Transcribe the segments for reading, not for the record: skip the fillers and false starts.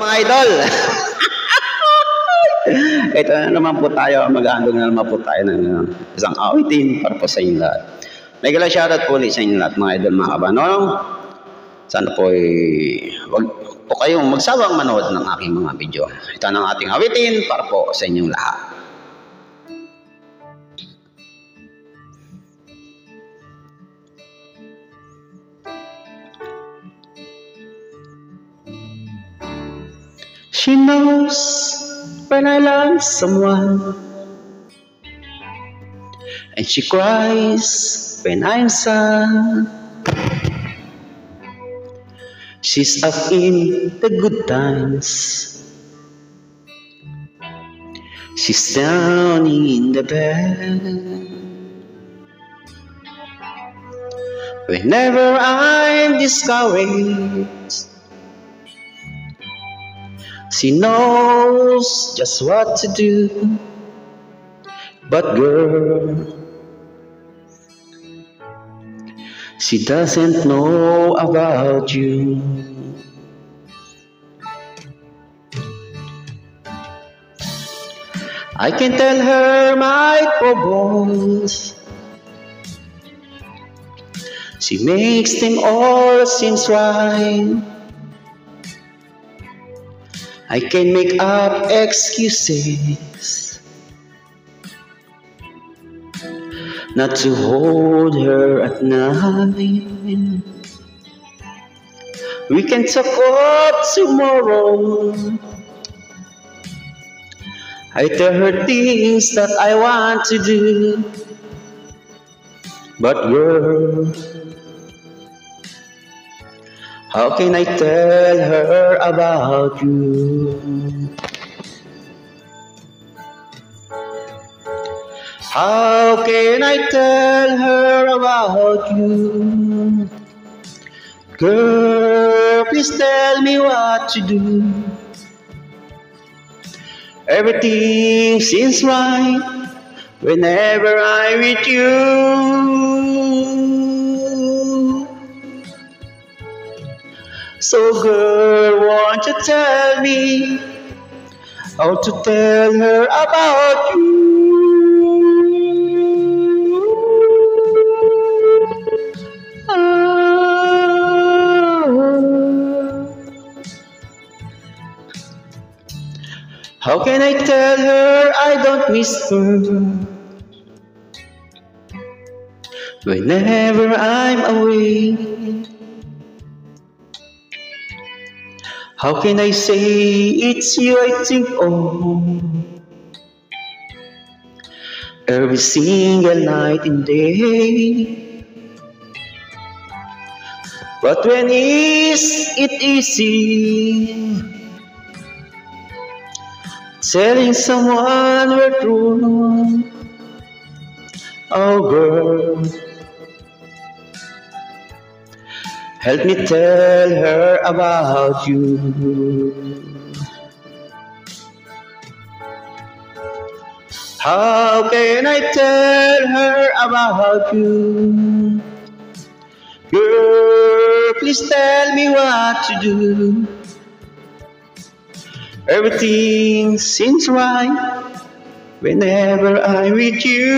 mga idol. Ito na naman po tayo, mag-aandog na naman po tayo ng isang awitin para po sa inyo lahat. May galang shoutout po ulit sa inyo lahat mga idol, mga kabanong. Sana po wag po kayong magsawang manood ng aking mga video. Ito na ang ating awitin para po sa inyong lahat. She knows when I love someone, and she cries when I'm sad. She's up in the good times, she's down in the bad. Whenever I'm discouraged, she knows just what to do. But girl, she doesn't know about you. I can tell her my troubles, she makes them all seem right. I can make up excuses not to hold her at night. We can talk up tomorrow. I tell her things that I want to do, but girl, how can I tell her about you? How can I tell her about you? Girl, please tell me what to do. Everything seems right whenever I'm with you. So girl, won't you tell me how to tell her about you? How can I tell her I don't miss her whenever I'm away? How can I say it's you I think of every single night and day? But when is it easy telling someone we're true? Oh girl, help me tell her about you. How can I tell her about you? Girl, please tell me what to do. Everything seems right whenever I'm with you.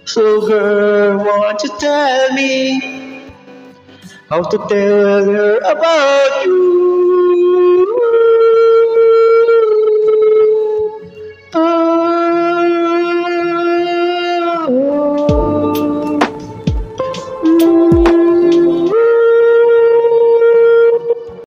So girl, won't you tell me how to tell her about you?